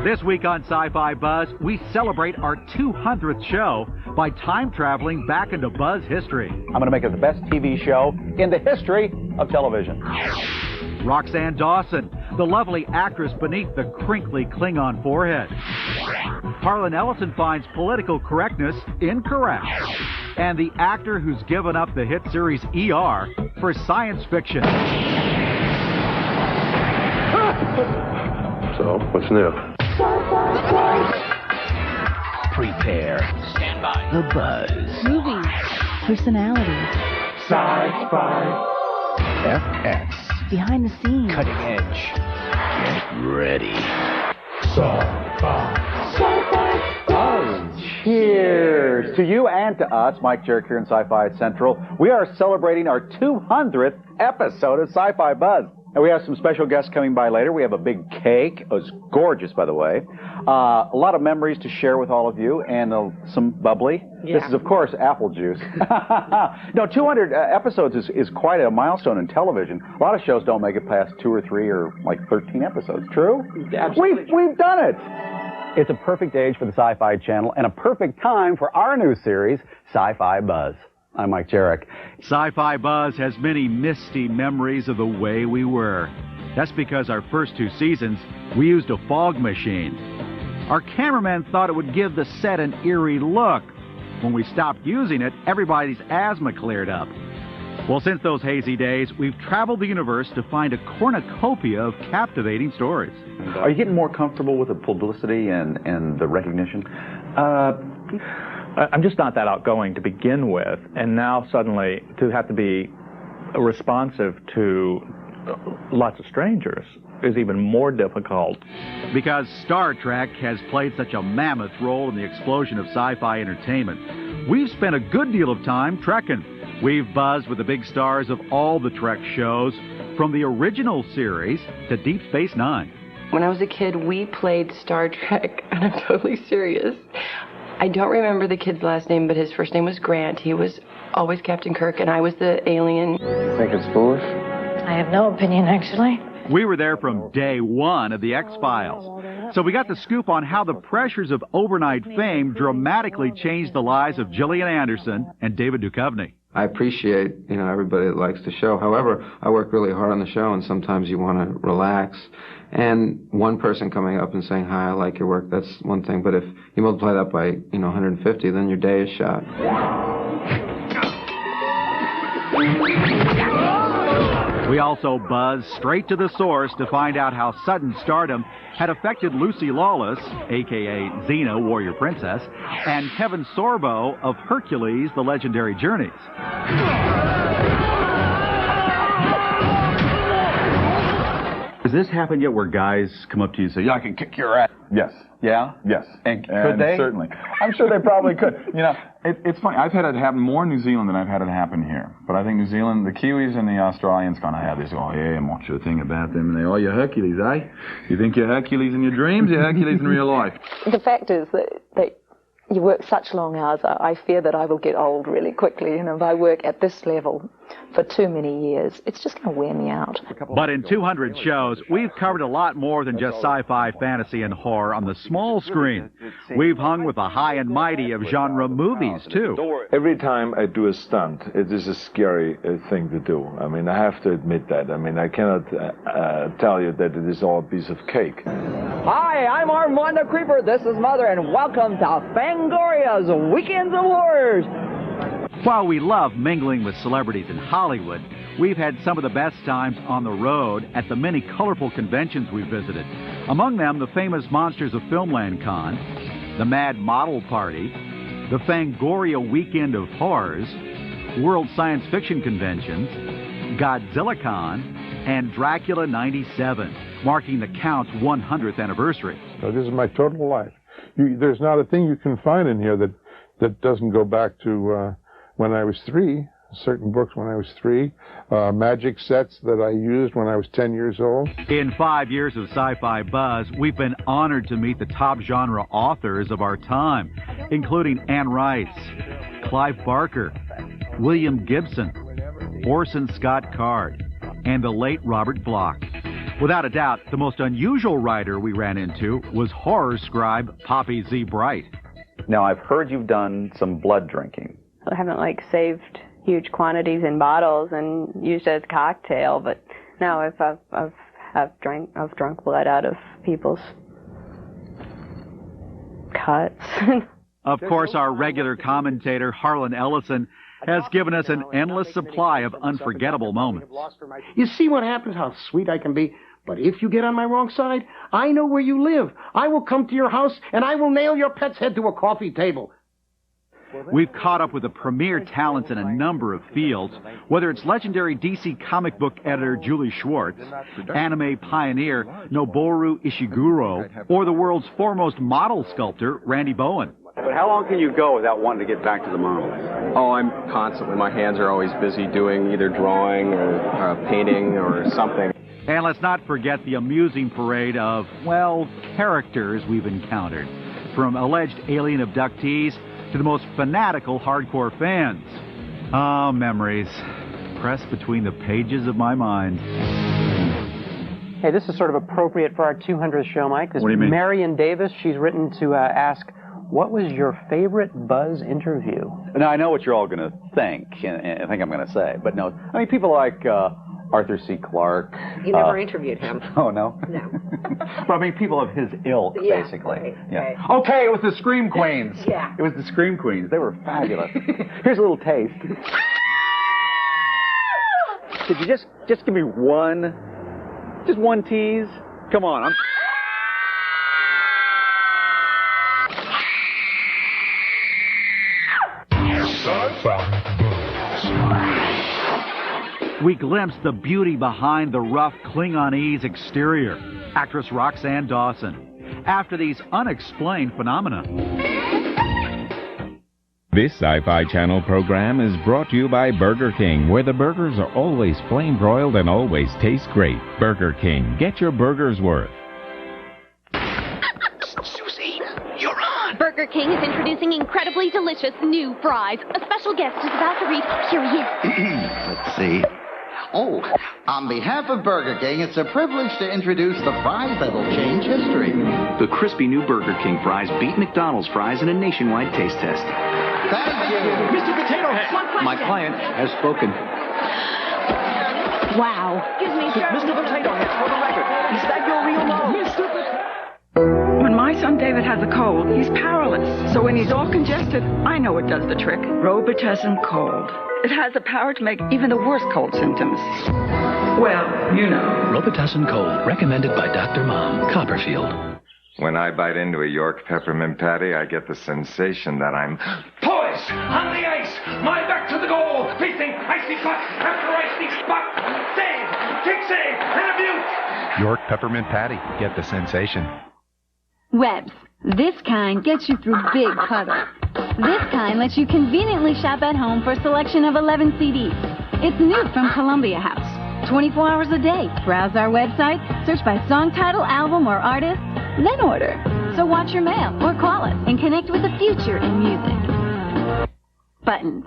This week on Sci-Fi Buzz, we celebrate our 200th show by time traveling back into Buzz history. I'm going to make it the best TV show in the history of television. Roxanne Dawson, the lovely actress beneath the crinkly Klingon forehead. Harlan Ellison finds political correctness incorrect. And the actor who's given up the hit series ER for science fiction. So, what's new? Prepare. Stand by. The Buzz. Movies. Personalities. Sci-Fi. FX. Behind the scenes. Cutting edge. Get ready. Sci-Fi. Sci-Fi Buzz. Cheers to you and to us, Mike Jerick here in Sci-Fi Central. We are celebrating our 200th episode of Sci-Fi Buzz. And we have some special guests coming by later. We have a big cake. It was gorgeous, by the way. A lot of memories to share with all of you, and some bubbly. Yeah. This is, of course, apple juice. No, 200 episodes is quite a milestone in television. A lot of shows don't make it past 2 or 3 or like 13 episodes. True? Absolutely. We've done it. It's a perfect age for the Sci-Fi Channel and a perfect time for our new series, Sci-Fi Buzz. I'm Mike Jerick. Sci-Fi Buzz has many misty memories of the way we were. That's because our first 2 seasons, we used a fog machine. Our cameraman thought it would give the set an eerie look. When we stopped using it, everybody's asthma cleared up. Well, since those hazy days, we've traveled the universe to find a cornucopia of captivating stories. Are you getting more comfortable with the publicity and the recognition? I'm just not that outgoing to begin with, and now suddenly to have to be responsive to lots of strangers is even more difficult. Because Star Trek has played such a mammoth role in the explosion of sci-fi entertainment, we've spent a good deal of time trekking. We've buzzed with the big stars of all the Trek shows, from the original series to Deep Space Nine. When I was a kid, we played Star Trek, and I'm totally serious. I don't remember the kid's last name, but his first name was Grant. He was always Captain Kirk, and I was the alien. Think it's foolish? I have no opinion, actually. We were there from day one of the X-Files. So we got the scoop on how the pressures of overnight fame dramatically changed the lives of Gillian Anderson and David Duchovny. I appreciate, everybody that likes the show. However, I work really hard on the show, and sometimes you want to relax. And one person coming up and saying, "Hi, I like your work," that's one thing. But if you multiply that by, 150, then your day is shot. We also buzzed straight to the source to find out how sudden stardom had affected Lucy Lawless, a.k.a. Xena, Warrior Princess, and Kevin Sorbo of Hercules, The Legendary Journeys. Has this happened yet where guys come up to you and say, "Yeah, I can kick your ass"? Yes. Yeah? Yes. And could they? Certainly. I'm sure they probably could. It's funny. I've had it happen more in New Zealand than I've had it happen here. But I think New Zealand, the Kiwis and the Australians kind of have this, "Oh, yeah, and what's your thing about them?" And they, "Oh, you're Hercules, eh? You think you're Hercules in your dreams? You're Hercules in real life." The fact is that you work such long hours. I fear that I will get old really quickly. If I work at this level for too many years, it's just going to wear me out. But in 200 shows, we've covered a lot more than just sci-fi, fantasy, and horror on the small screen. We've hung with the high and mighty of genre movies, too. Every time I do a stunt, it is a scary thing to do. I mean, I have to admit that. I mean, I cannot tell you that it is all a piece of cake. Hi, I'm Armando Creeper. This is Mother, and welcome to Fangoria's Weekends of Horrors. While we love mingling with celebrities in Hollywood, we've had some of the best times on the road at the many colorful conventions we've visited. Among them, the famous Monsters of Filmland Con, the Mad Model Party, the Fangoria Weekend of Horrors, World Science Fiction Conventions, Godzilla Con, and Dracula 97, marking the Count's 100th anniversary. So this is my total life. There's not a thing you can find in here that doesn't go back to when I was 3, certain books when I was 3, magic sets that I used when I was 10 years old. In 5 years of Sci-Fi Buzz, we've been honored to meet the top genre authors of our time, including Anne Rice, Clive Barker, William Gibson, Orson Scott Card, and the late Robert Bloch. Without a doubt, the most unusual writer we ran into was horror scribe Poppy Z. Bright. Now, I've heard you've done some blood drinking. I haven't, like, saved huge quantities in bottles and used it as cocktail, but no, I've drunk blood out of people's cuts. Of course, our regular commentator, Harlan Ellison, has given us an endless supply of unforgettable moments. You see what happens, how sweet I can be? But if you get on my wrong side, I know where you live. I will come to your house, and I will nail your pet's head to a coffee table. We've caught up with the premier talents in a number of fields, whether it's legendary DC comic book editor Julie Schwartz, anime pioneer Noboru Ishiguro, or the world's foremost model sculptor Randy Bowen. But how long can you go without wanting to get back to the models? Oh, I'm constantly. My hands are always busy doing either drawing or painting or something. And let's not forget the amusing parade of, well, characters we've encountered, from alleged alien abductees to the most fanatical hardcore fans. Ah, memories pressed between the pages of my mind. Hey, this is sort of appropriate for our 200th show, Mike. This What do you mean? Marion Davis, she's written to ask, what was your favorite Buzz interview? Now, I know what you're all going to think, and I think I'm going to say, but no, I mean, people like Arthur C. Clarke. You never interviewed him. Oh, no? No. But I mean, people of his ilk, Yeah, basically. right, Yeah. right. Okay, it was the Scream Queens. Yeah. It was the Scream Queens. They were fabulous. Here's a little taste. Could you just give me one tease? Come on, We glimpsed the beauty behind the rough Klingonese exterior, actress Roxanne Dawson. After these unexplained phenomena. This Sci-Fi Channel program is brought to you by Burger King, where the burgers are always flame-broiled and always taste great. Burger King, get your burger's worth. Susie, you're on. Burger King is introducing incredibly delicious new fries. A special guest is about to read. Here he is. Let's see. Oh, on behalf of Burger King, it's a privilege to introduce the fries that'll change history. The crispy new Burger King fries beat McDonald's fries in a nationwide taste test. Thank you. Mr. Potato Head, my client has spoken. Wow. Excuse me, sir. Mr. Potato Head, for the record, is that your real name? When my son David has a cold, he's powerless. So when he's all congested, I know it does the trick. Robitussin Cold. It has the power to make even the worst cold symptoms. Well, you know. Robitussin Cold, recommended by Dr. Mom, Copperfield. When I bite into a York peppermint patty, I get the sensation that I'm Poised on the ice, my back to the goal, facing icy puck after icy spot. Save, kick save, and a beaut. York peppermint patty, get the sensation. Webs. This kind gets you through big puddles. This kind lets you conveniently shop at home for a selection of 11 CDs. It's new from Columbia House. 24 hours a day. Browse our website, search by song title, album, or artist, then order. So watch your mail or call us and connect with the future in music. Buttons.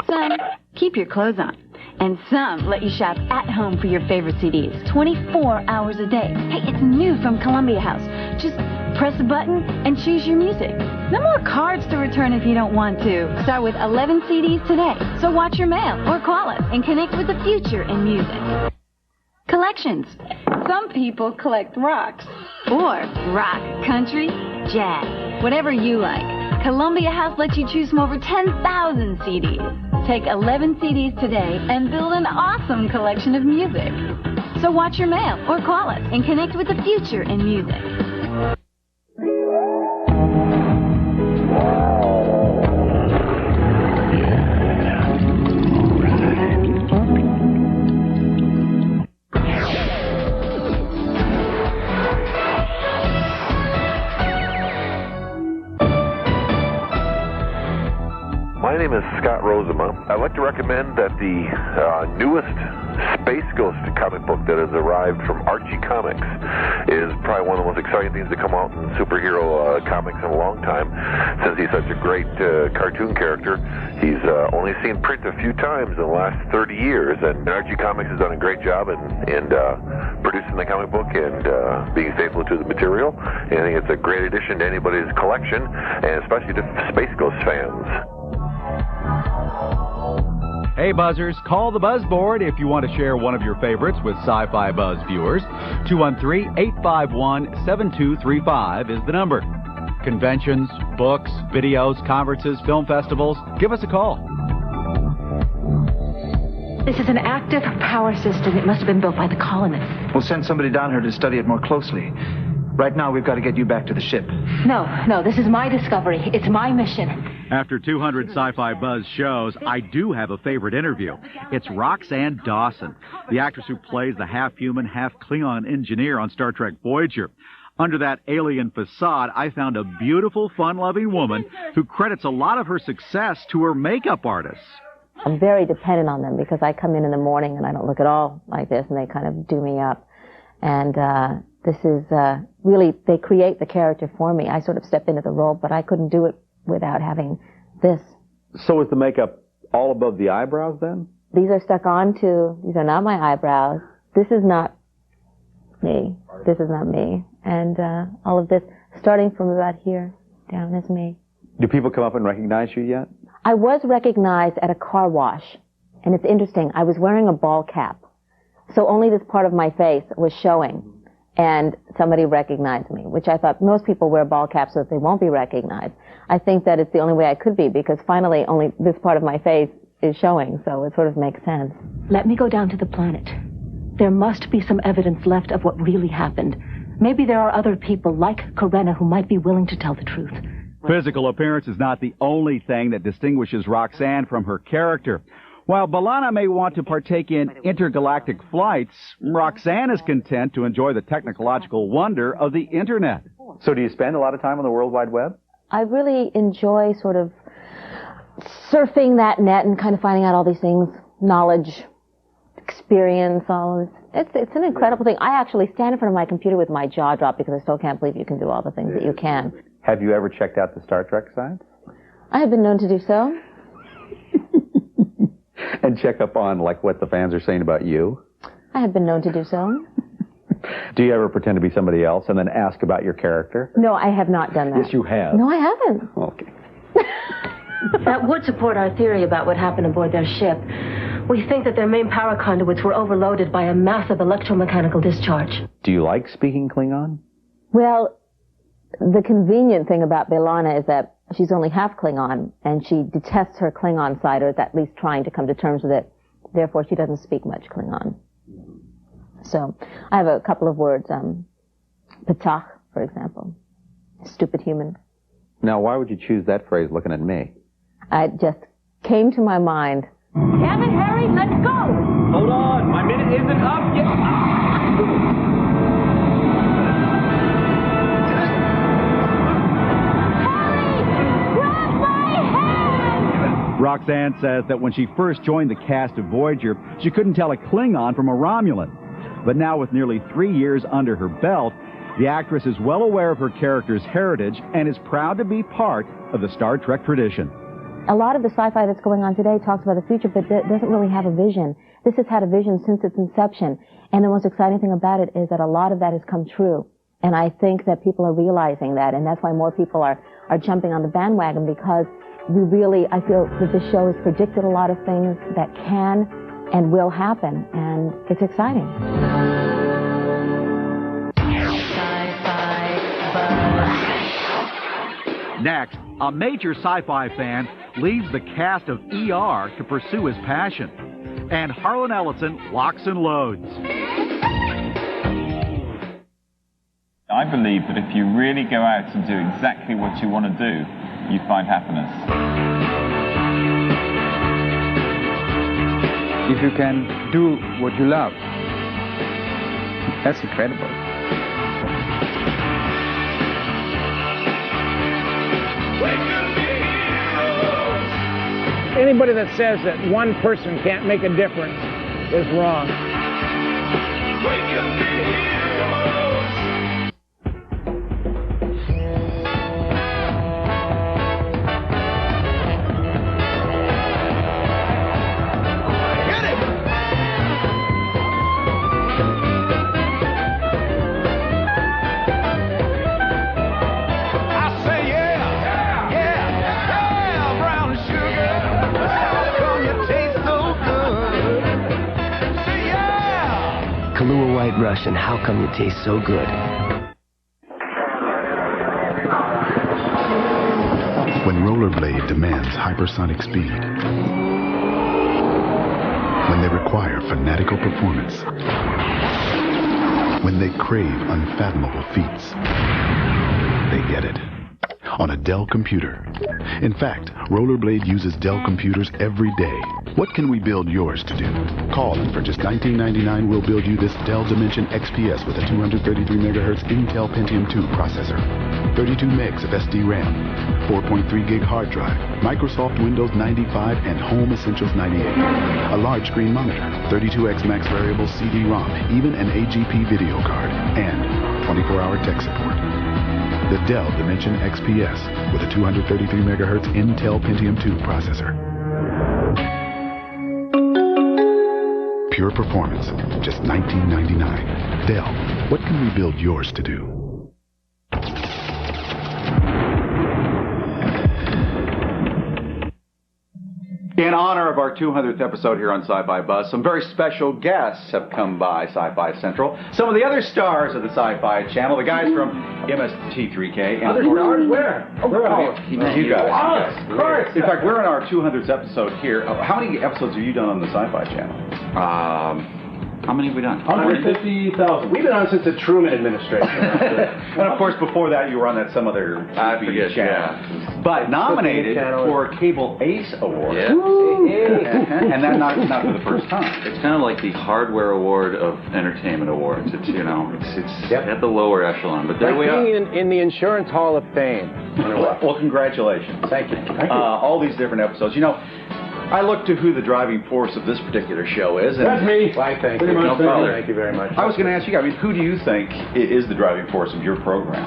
Some keep your clothes on. And some let you shop at home for your favorite CDs 24 hours a day. Hey, it's new from Columbia House. Just press a button and choose your music. No more cards to return if you don't want to. Start with 11 CDs today. So watch your mail or call us and connect with the future in music. Collections. Some people collect rocks. Or rock, country, jazz. Whatever you like. Columbia House lets you choose from over 10,000 CDs. Take 11 CDs today and build an awesome collection of music. So watch your mail or call us and connect with the future in music. My name is Scott Rosema. I'd like to recommend that the newest Space Ghost comic book that has arrived from Archie Comics is probably one of the most exciting things to come out in superhero comics in a long time, since he's such a great cartoon character. He's only seen print a few times in the last 30 years, and Archie Comics has done a great job in producing the comic book and being faithful to the material. And I think it's a great addition to anybody's collection, and especially to Space Ghost fans. Hey Buzzers, call the Buzz Board if you want to share one of your favorites with Sci-Fi Buzz viewers. 213-851-7235 is the number. Conventions, books, videos, conferences, film festivals, give us a call. This is an active power system. It must have been built by the colonists. We'll send somebody down here to study it more closely. Right now, we've got to get you back to the ship. No, this is my discovery. It's my mission. After 200 Sci-Fi Buzz shows, I do have a favorite interview. It's Roxanne Dawson, the actress who plays the half-human, half-Klingon engineer on Star Trek Voyager. Under that alien facade, I found a beautiful, fun-loving woman who credits a lot of her success to her makeup artists. I'm very dependent on them because I come in the morning and I don't look at all like this, and they kind of do me up. And this is really, they create the character for me. I sort of step into the role, but I couldn't do it without having this. So is the makeup all above the eyebrows then? These are stuck on too. These are not my eyebrows. This is not me. This is not me. And all of this, starting from about here, down is me. Do people come up and recognize you yet? I was recognized at a car wash. And it's interesting, I was wearing a ball cap. So only this part of my face was showing. And somebody recognized me, which I thought most people wear ball caps so that they won't be recognized. I think that it's the only way I could be, because finally only this part of my face is showing, so it sort of makes sense. Let me go down to the planet. There must be some evidence left of what really happened. Maybe there are other people like Karena who might be willing to tell the truth. Physical appearance is not the only thing that distinguishes Roxanne from her character. While B'Elanna may want to partake in intergalactic flights, Roxanne is content to enjoy the technological wonder of the Internet. So do you spend a lot of time on the World Wide Web? I really enjoy sort of surfing that net and kind of finding out all these things, knowledge, experience, all of this. It's an incredible thing. I actually stand in front of my computer with my jaw dropped because I still can't believe you can do all the things that you can. Have you ever checked out the Star Trek site? I have been known to do so. And check up on, like, what the fans are saying about you? I have been known to do so. Do you ever pretend to be somebody else and then ask about your character? No, I have not done that. Yes, you have. No, I haven't. Okay. That would support our theory about what happened aboard their ship. We think that their main power conduits were overloaded by a massive electromechanical discharge. Do you like speaking Klingon? Well, the convenient thing about B'Elanna is that she's only half Klingon, and she detests her Klingon side, or is at least trying to come to terms with it. Therefore, she doesn't speak much Klingon. So, I have a couple of words. Petach, for example. Stupid human. Now, why would you choose that phrase looking at me? It just came to my mind. Kevin, Harry, let's go! Hold on, my minute isn't up yet. Roxanne says that when she first joined the cast of Voyager, she couldn't tell a Klingon from a Romulan. But now, with nearly 3 years under her belt, the actress is well aware of her character's heritage and is proud to be part of the Star Trek tradition. A lot of the sci-fi that's going on today talks about the future, but doesn't really have a vision. This has had a vision since its inception. And the most exciting thing about it is that a lot of that has come true. And I think that people are realizing that, and that's why more people are jumping on the bandwagon, because I feel that this show has predicted a lot of things that can and will happen, and it's exciting. Next, a major sci-fi fan leads the cast of ER to pursue his passion. And Harlan Ellison locks and loads. I believe that if you really go out and do exactly what you want to do, you find happiness. If you can do what you love, that's incredible. Anybody that says that one person can't make a difference is wrong. Kahlua White Russian, how come you taste so good? When rollerblade demands hypersonic speed, when they require fanatical performance, when they crave unfathomable feats, they get it on a Dell computer. In fact, Rollerblade uses Dell computers every day. What can we build yours to do? Call and for just $19.99 we'll build you this Dell Dimension XPS with a 233 MHz Intel Pentium 2 processor, 32 megs of SD RAM, 4.3 gig hard drive, Microsoft Windows 95 and Home Essentials 98, a large screen monitor, 32x max variable CD-ROM, even an AGP video card, and 24-hour tech support. The Dell Dimension XPS with a 233 MHz Intel Pentium 2 processor. Pure performance, just $19.99. Dell, what can we build yours to do? In honor of our 200th episode here on Sci-Fi Buzz, some very special guests have come by Sci-Fi Central. Some of the other stars of the Sci-Fi Channel, the guys from MST3K. Other stars? Where? You guys. Of course. In fact, we're in our 200th episode here. How many episodes have you done on the Sci-Fi Channel? How many have we done? 150,000. We've been on since the Truman administration. And of course, before that, you were on that some other TV channel. Yeah. But nominated for a Cable Ace Award. Yeah. And that not for the first time. It's kind of like the hardware award of entertainment awards. It's, you know, it's at the lower echelon. But there we are. Being in the Insurance Hall of Fame. Well, congratulations. Thank you. All these different episodes. You know, I look to who the driving force of this particular show is. And that's me. Why, thank you. No problem. Thank you very much. I was going to ask you guys, I mean, who do you think is the driving force of your program?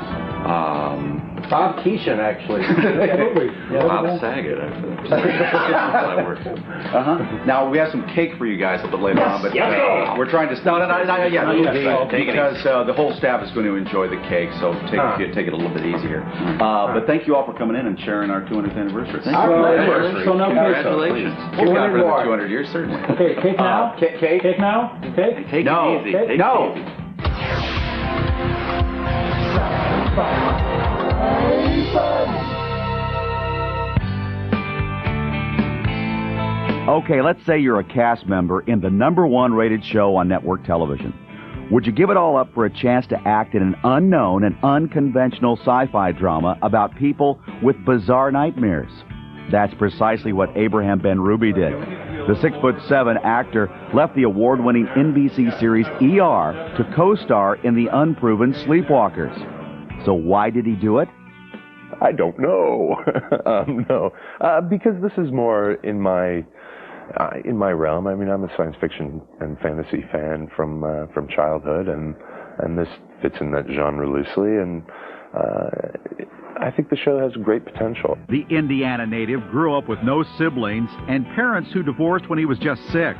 Bob Keeshan, actually. Absolutely. Bob Saget, actually. Now, we have some cake for you guys a little bit later on, but we're trying to... No, because the whole staff is going to enjoy the cake, so take it a little bit easier. But thank you all for coming in and sharing our 200th anniversary. Thank you. Congratulations. We've got for the 200 years, certainly. Okay, cake now? Cake now? Okay? Take it easy. Take it easy. Okay, let's say you're a cast member in the #1 rated show on network television. Would you give it all up for a chance to act in an unknown and unconventional sci-fi drama about people with bizarre nightmares? That's precisely what Abraham Benrubi did. The 6'7" actor left the award-winning NBC series ER to co-star in The Unproven Sleepwalkers. So why did he do it? I don't know. No, because this is more in my realm. I mean, I'm a science fiction and fantasy fan from childhood, and this fits in that genre loosely, and I think the show has great potential. The Indiana native grew up with no siblings and parents who divorced when he was just 6.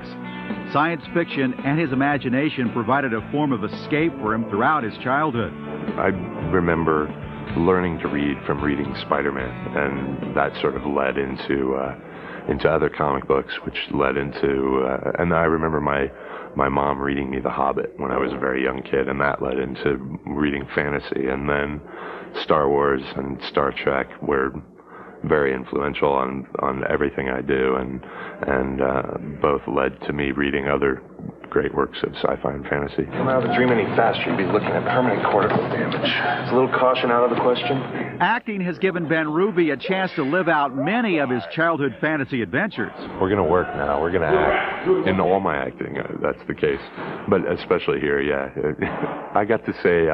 Science fiction and his imagination provided a form of escape for him throughout his childhood. I remember learning to read from reading Spider-Man, and that sort of led into other comic books, which led into and I remember my mom reading me The Hobbit when I was a very young kid, and that led into reading fantasy, and then Star Wars and Star Trek were very influential on everything I do, and both led to me reading other great works of sci-fi and fantasy. Come out of the dream any faster, you'd be looking at permanent cortical damage. Is a little caution out of the question? Acting has given Benrubi a chance to live out many of his childhood fantasy adventures. We're going to work now. We're going to act. In all my acting, that's the case. But especially here, yeah. I got to say,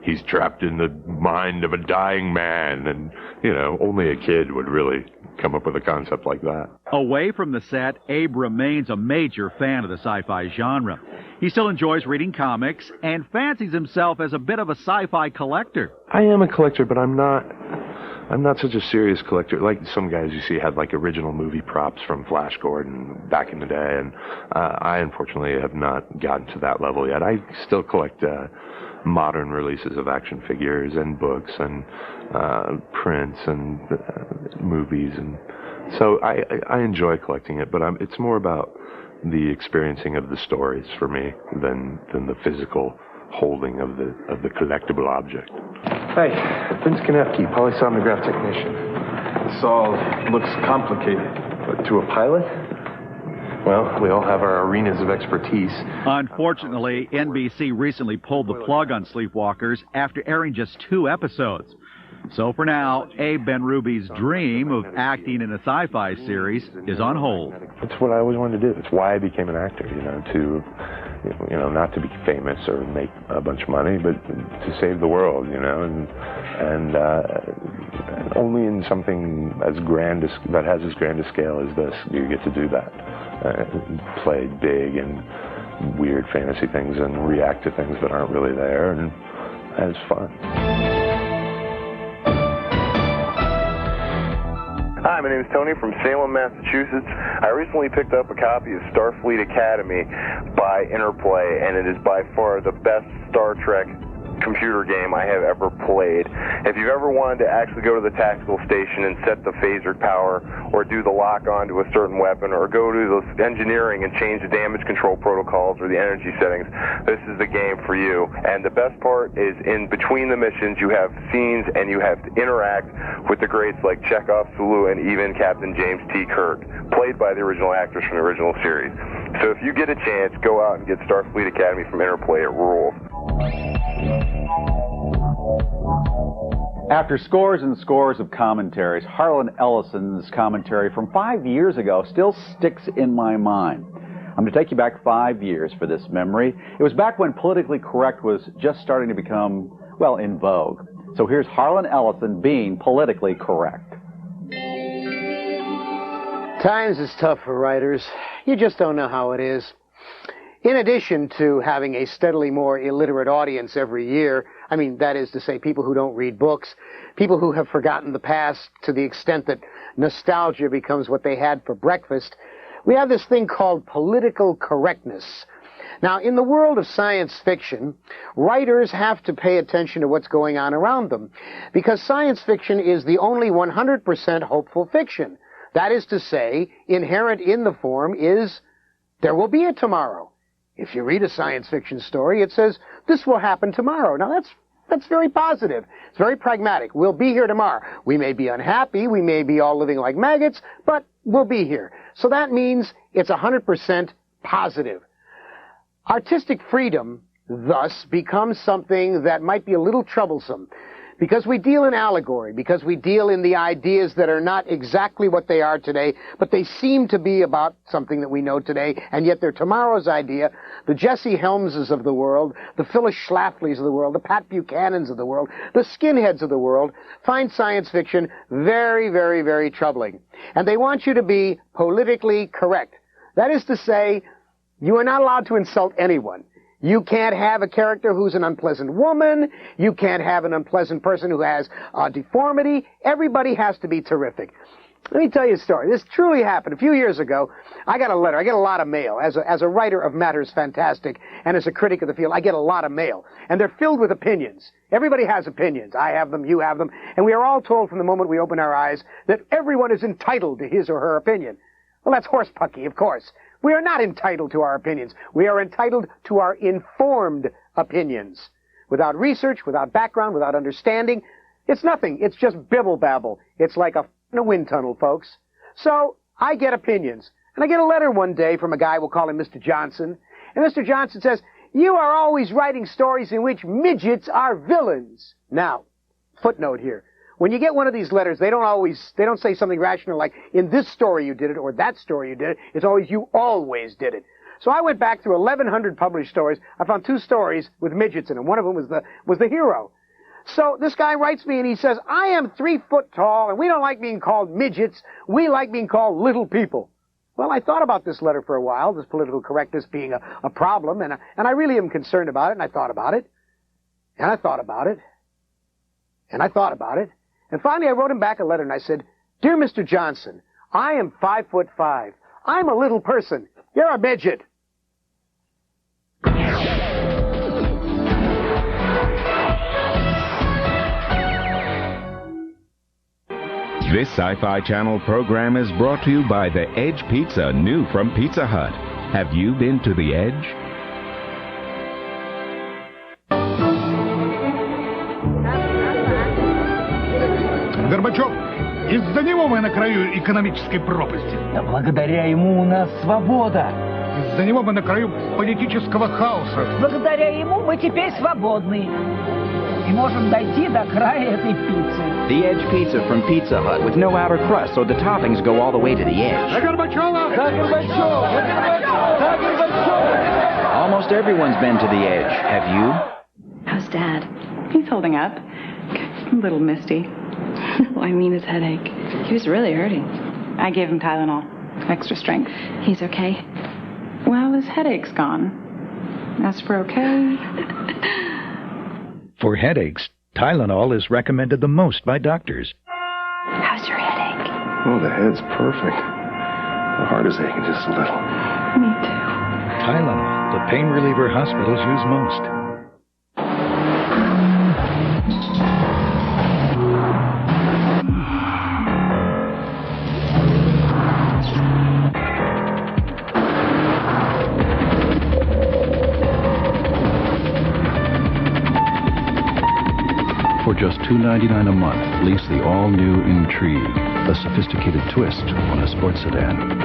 he's trapped in the mind of a dying man, and, you know, only a kid would really come up with a concept like that. Away from the set, Abe remains a major fan of the sci-fi genre. He still enjoys reading comics and fancies himself as a bit of a sci-fi collector. I am a collector, but I'm not such a serious collector. Like some guys you see had like original movie props from Flash Gordon back in the day, and I unfortunately have not gotten to that level yet. I still collect modern releases of action figures and books and prints and movies, and so I enjoy collecting it, but it's more about the experiencing of the stories for me than the physical holding of the collectible object. Hey, Vince Konefsky, polysomnograph technician. This all looks complicated. But to a pilot? Well, we all have our arenas of expertise. Unfortunately, NBC recently pulled the plug on Sleepwalkers after airing just 2 episodes. So for now, Abe Benrubi's dream of acting in a sci-fi series is on hold. It's what I always wanted to do. It's why I became an actor, not to be famous or make a bunch of money, but to save the world, and only in something as grand that has as grand a scale as this do you get to do that. Play big and weird fantasy things and react to things that aren't really there, and it's fun. Hi, my name is Tony from Salem, Massachusetts. I recently picked up a copy of Starfleet Academy by Interplay, and it is by far the best Star Trek computer game I have ever played. If you've ever wanted to actually go to the tactical station and set the phaser power, or do the lock onto a certain weapon, or go to the engineering and change the damage control protocols or the energy settings, this is the game for you. And the best part is in between the missions you have scenes and you have to interact with the greats like Chekhov, Sulu, and even Captain James T. Kirk, played by the original actors from the original series. So if you get a chance, go out and get Starfleet Academy from Interplay. It rules. After scores and scores of commentaries, Harlan Ellison's commentary from 5 years ago still sticks in my mind. I'm going to take you back 5 years for this memory. It was back when politically correct was just starting to become, well, in vogue. So here's Harlan Ellison being politically correct. Times is tough for writers. You just don't know how it is. In addition to having a steadily more illiterate audience every year, I mean, that is to say, people who don't read books, people who have forgotten the past to the extent that nostalgia becomes what they had for breakfast, we have this thing called political correctness. Now, in the world of science fiction, writers have to pay attention to what's going on around them, because science fiction is the only 100% hopeful fiction. That is to say, inherent in the form is, there will be a tomorrow. If you read a science fiction story, it says, this will happen tomorrow. Now, that's very positive. It's very pragmatic. We'll be here tomorrow. We may be unhappy. We may be all living like maggots, but we'll be here. So that means it's 100% positive. Artistic freedom, thus, becomes something that might be a little troublesome, because we deal in allegory, because we deal in the ideas that are not exactly what they are today, but they seem to be about something that we know today, and yet they're tomorrow's idea. The Jesse Helmses of the world, the Phyllis Schlaflys of the world, the Pat Buchanans of the world, the skinheads of the world find science fiction very, very, very troubling. And they want you to be politically correct. That is to say, you are not allowed to insult anyone. You can't have a character who's an unpleasant woman. You can't have an unpleasant person who has a deformity. Everybody has to be terrific. Let me tell you a story. This truly happened. A few years ago, I got a letter. I get a lot of mail. As a writer of Matters Fantastic and as a critic of the field, I get a lot of mail. And they're filled with opinions. Everybody has opinions. I have them. You have them. And we are all told from the moment we open our eyes that everyone is entitled to his or her opinion. Well, that's horsepucky, of course. We are not entitled to our opinions. We are entitled to our informed opinions. Without research, without background, without understanding, it's nothing. It's just bibble-babble. It's like a wind tunnel, folks. So I get opinions. And I get a letter one day from a guy, we'll call him Mr. Johnson. And Mr. Johnson says, you are always writing stories in which midgets are villains. Now, footnote here. When you get one of these letters, they don't say something rational like, in this story you did it, or that story you did it. It's always, you always did it. So I went back through 1,100 published stories. I found 2 stories with midgets in them. One of them was the hero. So this guy writes me and he says, I am 3 foot tall and we don't like being called midgets. We like being called little people. Well, I thought about this letter for a while, this political correctness being a problem, and I really am concerned about it, and I thought about it. And I thought about it. And I thought about it. And finally I wrote him back a letter and I said, Dear Mr. Johnson, I am 5'5". I'm a little person. You're a midget. This Sci-Fi Channel program is brought to you by the Edge Pizza, new from Pizza Hut. Have you been to the Edge? Горбачев, из-за него мы на краю экономической пропасти. Да благодаря ему у нас свобода. Из-за него мы на краю политического хаоса. Благодаря ему мы теперь свободны. И можем дойти до края этой пиццы. The Edge Pizza from Pizza Hut with no outer crust, so the toppings go all the way to the edge. Almost everyone's been to the edge. Have you? How's Dad? He's holding up. A little misty. I mean his headache. He was really hurting. I gave him Tylenol. Extra strength. He's okay? Well, his headache's gone. As for okay... For headaches, Tylenol is recommended the most by doctors. How's your headache? Oh, the head's perfect. The heart is aching just a little. Me too. Tylenol, the pain reliever hospitals use most. For just $2.99 a month, lease the all-new Intrigue, a sophisticated twist on a sports sedan.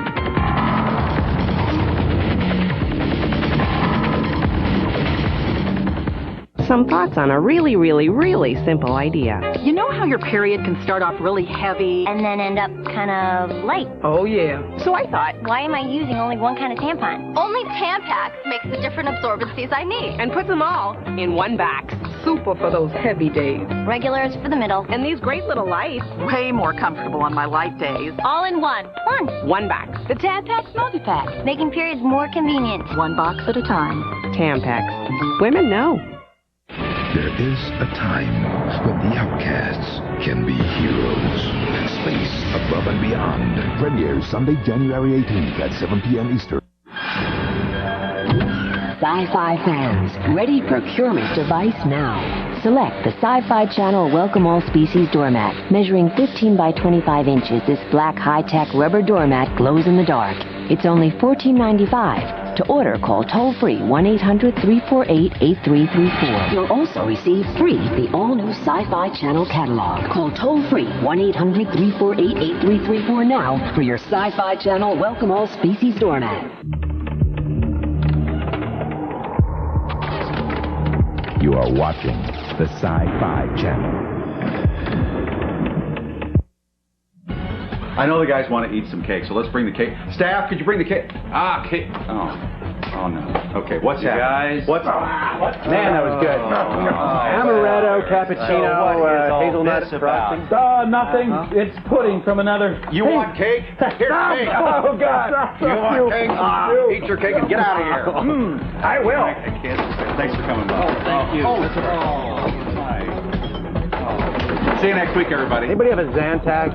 Some thoughts on a really, really, really simple idea. You know how your period can start off really heavy and then end up kind of light? Oh, yeah. So I thought, why am I using only one kind of tampon? Only Tampax makes the different absorbencies I need. And puts them all in one box. Super for those heavy days. Regular is for the middle. And these great little lights. Way more comfortable on my light days. All in one. One box. The Tampax multi-pack. Making periods more convenient. One box at a time. Tampax. Women know. There is a time when the outcasts can be heroes. Space Above and Beyond. Premieres Sunday, January 18th at 7 p.m. Eastern. Sci-Fi fans, ready procurement device now. Select the Sci-Fi Channel Welcome All Species doormat. Measuring 15 by 25 inches, this black high-tech rubber doormat glows in the dark. It's only $14.95. To order, call toll-free 1-800-348-8334. You'll also receive free the all-new Sci-Fi Channel catalog. Call toll-free 1-800-348-8334 now for your Sci-Fi Channel Welcome All Species doormat. You are watching the Sci-Fi Channel. I know the guys want to eat some cake, so let's bring the cake. Staff, could you bring the cake? Cake. Oh no. Okay, what's happening? Guys. What's Man, that was good. Amaretto, cappuccino, hazelnut frosting. Nothing. It's pudding from another. You want cake? Here's cake. Oh, God. You want cake? Eat your cake and get out of here. I will. Thanks for coming by. Thank you. See you next week, everybody. Anybody have a Zantac?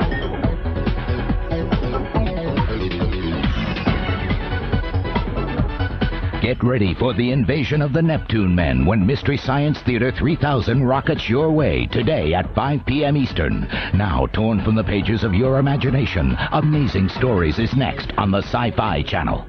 Get ready for the invasion of the Neptune Men when Mystery Science Theater 3000 rockets your way today at 5 p.m. Eastern. Now torn from the pages of your imagination, Amazing Stories is next on the Sci-Fi Channel.